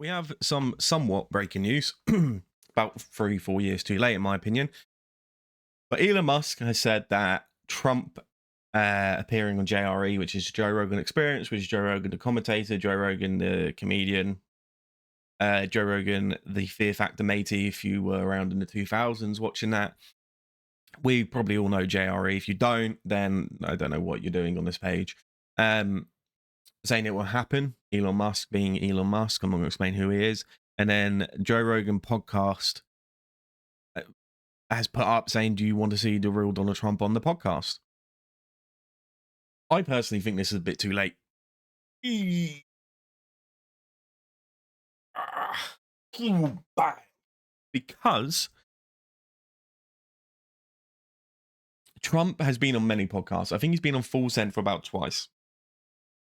We have some somewhat breaking news, about 3, 4 years too late, in my opinion. But Elon Musk has said that Trump appearing on JRE, which is Joe Rogan Experience, which is Joe Rogan the commentator, Joe Rogan the comedian, Joe Rogan the Fear Factor matey. If you were around in the 2000s watching that, we probably all know JRE. If you don't, then I don't know what you're doing on this page. Um, Saying it will happen. Elon Musk being Elon Musk. I'm not going to explain who he is. And then Joe Rogan podcast uh, has put up saying, "Do you want to see the real Donald Trump on the podcast?" I personally think this is a bit too late. Because Trump has been on many podcasts. I think he's been on Full Send for about twice.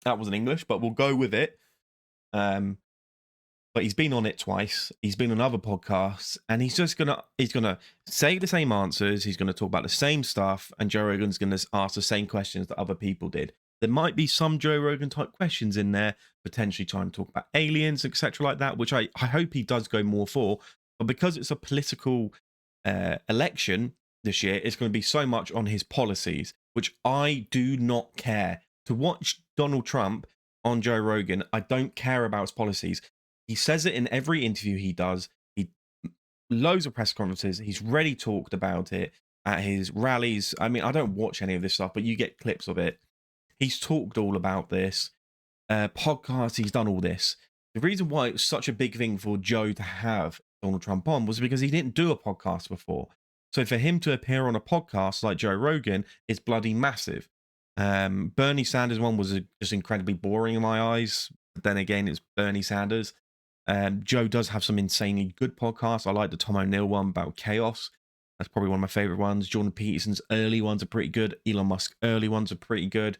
That wasn't English, but we'll go with it. But he's been on it twice. He's been on other podcasts, and he's gonna say the same answers. He's gonna talk about the same stuff, and Joe Rogan's gonna ask the same questions that other people did. There might be some Joe Rogan type questions in there, potentially trying to talk about aliens, etc., like that, which I hope he does go more for. But because it's a political election this year, it's going to be so much on his policies, which I do not care. To watch Donald Trump on Joe Rogan, I don't care about his policies. He says it in every interview he does. He loads of press conferences. He's already talked about it at his rallies. I mean, I don't watch any of this stuff, but you get clips of it. He's talked all about this. Podcasts, he's done all this. The reason why it was such a big thing for Joe to have Donald Trump on was because he didn't do a podcast before. So for him to appear on a podcast like Joe Rogan is bloody massive. Bernie Sanders one was just incredibly boring in my eyes. But then again, it's Bernie Sanders. Joe does have some insanely good podcasts. I like the Tom O'Neill one about chaos. That's probably one of my favorite ones. Jordan Peterson's early ones are pretty good. Elon Musk early ones are pretty good.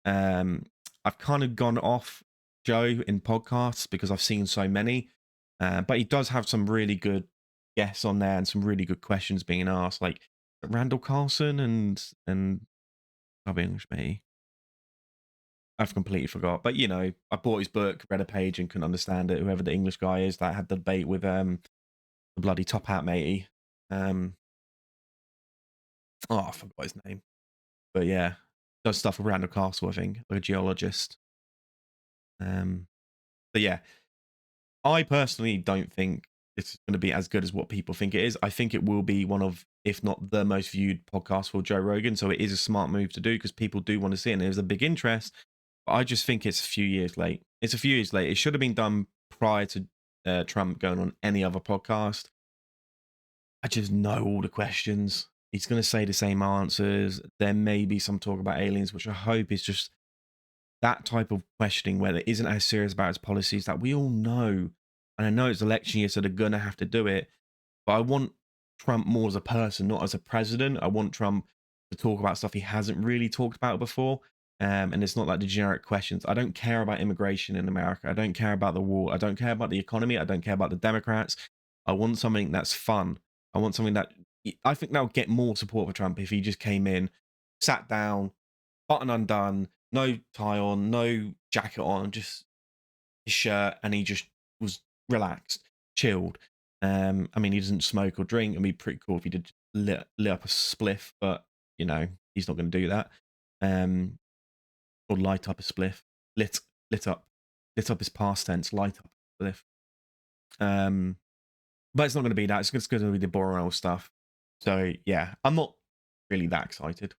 I've kind of gone off Joe in podcasts because I've seen so many. But he does have some really good guests on there and some really good questions being asked, like Randall Carlson and I'll be English, me. I've completely forgot. But I bought his book, read a page, and couldn't understand it. Whoever the English guy is that had the debate with the bloody top hat matey. I forgot his name. But yeah, does stuff with Randall Castle, I think, like a geologist. But yeah, I personally don't think it's going to be as good as what people think it is. I think it will be one of, if not the most viewed podcast for Joe Rogan. So it is a smart move to do because people do want to see it and there's a big interest. But I just think it's a few years late. It's a few years late. It should have been done prior to Trump going on any other podcast. I just know all the questions. He's going to say the same answers. There may be some talk about aliens, which I hope is just that type of questioning where it isn't as serious about his policies that we all know. And I know it's election year, so they're going to have to do it. But I want Trump more as a person, not as a president. I want Trump to talk about stuff he hasn't really talked about before. And it's not like the generic questions. I don't care about immigration in America. I don't care about the war. I don't care about the economy. I don't care about the Democrats. I want something that's fun. I want something that I think that'll get more support for Trump if he just came in, sat down, button undone, no tie on, no jacket on, just his shirt, and he just was relaxed, chilled. I mean, he doesn't smoke or drink. It'd be pretty cool if he did lit up a spliff, but he's not going to do that. Or light up a spliff, lit up, lit up his past tense, light up a spliff. But it's not going to be that. It's just going to be the boring old stuff. So yeah, I'm not really that excited.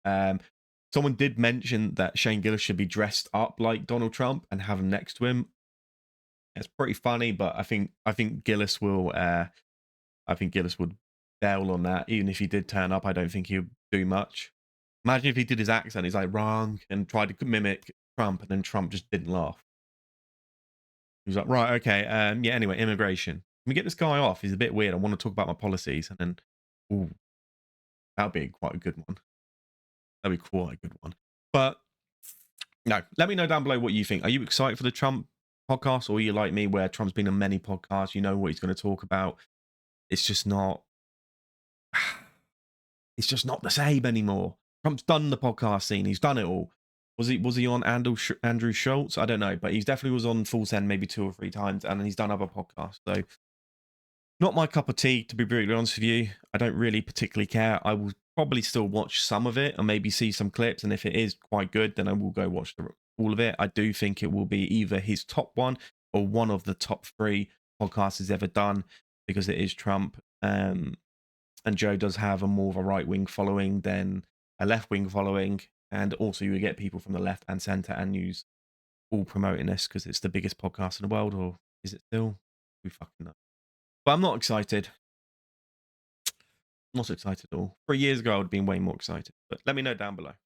Someone did mention that Shane Gillis should be dressed up like Donald Trump and have him next to him. It's pretty funny, but I think Gillis will. I think Gillis would bail on that. Even if he did turn up, I don't think he'd do much. Imagine if he did his accent. He's like wrong and tried to mimic Trump, and then Trump just didn't laugh. He was like, right, okay, yeah. Anyway, immigration. Can we get this guy off? He's a bit weird. I want to talk about my policies, and then, ooh, that'd be quite a good one. That'd be quite a good one. But no, let me know down below what you think. Are you excited for the Trump podcast, or are you like me, where Trump's been on many podcasts? You know what he's going to talk about. It's just not. It's just not the same anymore. Trump's done the podcast scene. He's done it all. Was he on Andrew Schultz? I don't know, but he definitely was on Full Send maybe 2 or 3 times, and then he's done other podcasts. So not my cup of tea, to be brutally honest with you. I don't really particularly care. I will probably still watch some of it and maybe see some clips, and if it is quite good, then I will go watch all of it. I do think it will be either his top one or one of the top 3 podcasts he's ever done, because it is Trump. And Joe does have a more of a right wing following than a left wing following, and also you get people from the left and centre and news all promoting this because it's the biggest podcast in the world, or is it still? We fucking know. But I'm not excited. Not excited at all. 3 years ago, I would have been way more excited. But let me know down below.